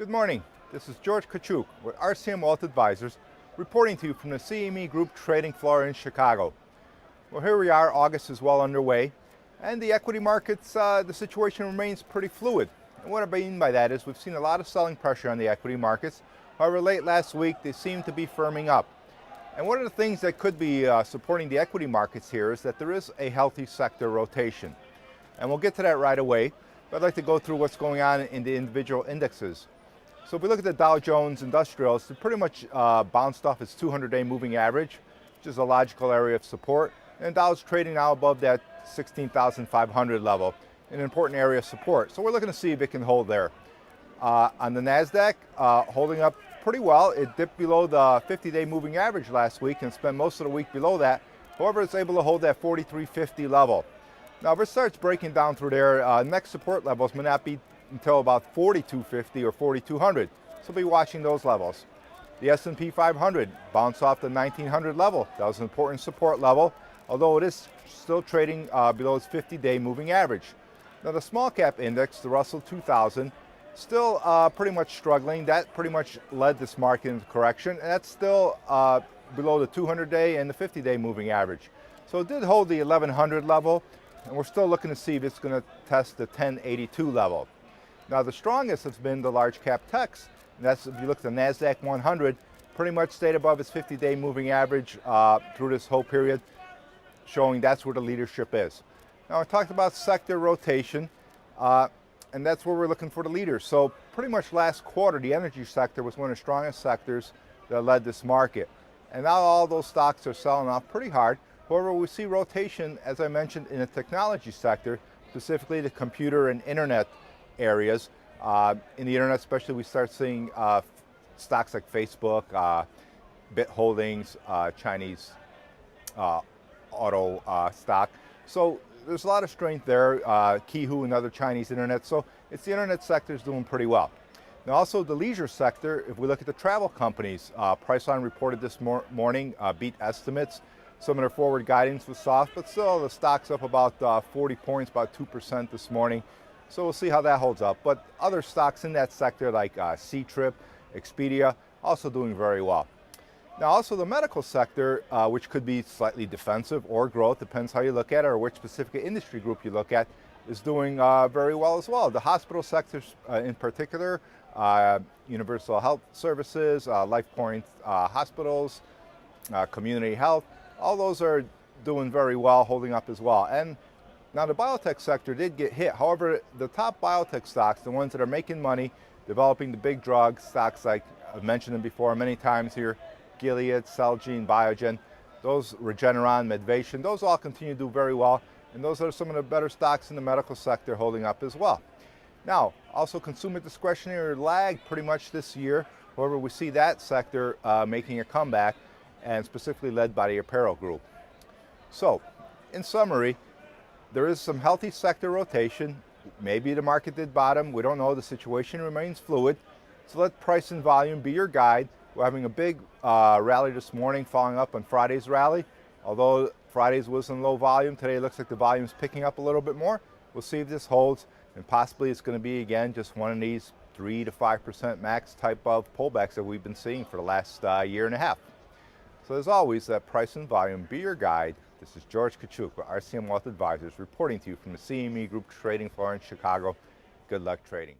Good morning. This is George Kachuk with RCM Wealth Advisors reporting to you from the CME Group trading floor in Chicago. Well, here we are. August is well underway, and the equity markets, the situation remains pretty fluid. And what I mean by that is we've seen a lot of selling pressure on the equity markets. However, late last week they seem to be firming up. And one of the things that could be supporting the equity markets here is that there is a healthy sector rotation. And we'll get to that right away, but I'd like to go through what's going on in the individual indexes. So if we look at the Dow Jones Industrials, it pretty much bounced off its 200-day moving average, which is a logical area of support. And Dow's trading now above that 16,500 level, an important area of support. So we're looking to see if it can hold there. On the NASDAQ, holding up pretty well. It dipped below the 50-day moving average last week and spent most of the week below that. However, it's able to hold that 4350 level. Now, if it starts breaking down through there, next support levels may not be until about 4250 or 4200. So be watching those levels. The S&P 500 bounced off the 1900 level. That was an important support level, although it is still trading below its 50-day moving average. Now, the small cap index, the Russell 2000, still pretty much struggling. That pretty much led this market into correction, and that's still below the 200-day and the 50-day moving average. So it did hold the 1100 level, and we're still looking to see if it's going to test the 1082 level. Now, the strongest has been the large cap techs. And that's, if you look at the NASDAQ 100, pretty much stayed above its 50-day moving average through this whole period, showing that's where the leadership is. Now, I talked about sector rotation, and that's where we're looking for the leaders. So pretty much last quarter, the energy sector was one of the strongest sectors that led this market. And now all those stocks are selling off pretty hard. However, we see rotation, as I mentioned, in the technology sector, specifically the computer and internet areas. In the internet especially, we start seeing stocks like Facebook, Bit Holdings, Chinese auto stock. So there's a lot of strength there, Qihoo and other Chinese internet. So it's the internet sector is doing pretty well. Now also the leisure sector, if we look at the travel companies, Priceline reported this morning, beat estimates. Some of their forward guidance was soft, but still the stock's up about 40 points, about 2% this morning. So we'll see how that holds up. But other stocks in that sector like C-Trip, Expedia, also doing very well. Now also the medical sector, which could be slightly defensive or growth, depends how you look at it or which specific industry group you look at, is doing very well as well. The hospital sectors in particular, Universal Health Services, LifePoint hospitals, community health, all those are doing very well, holding up as well. And now the biotech sector did get hit. However, the top biotech stocks, the ones that are making money, developing the big drug stocks like I've mentioned them before many times here, Gilead, Celgene, Biogen, those Regeneron, Medivation, those all continue to do very well. And those are some of the better stocks in the medical sector holding up as well. Now, also consumer discretionary lagged pretty much this year. However, we see that sector making a comeback, and specifically led by the apparel group. So, in summary, there is some healthy sector rotation. Maybe the market did bottom. We don't know. The situation remains fluid. So let price and volume be your guide. We're having a big rally this morning following up on Friday's rally. Although Friday's was in low volume, today it looks like the volume's picking up a little bit more. We'll see if this holds, and possibly it's going to be, again, just one of these 3 to 5% max type of pullbacks that we've been seeing for the last year and a half. So as always, let price and volume be your guide. This is George Kachuk with RCM Wealth Advisors reporting to you from the CME Group trading floor in Chicago. Good luck trading.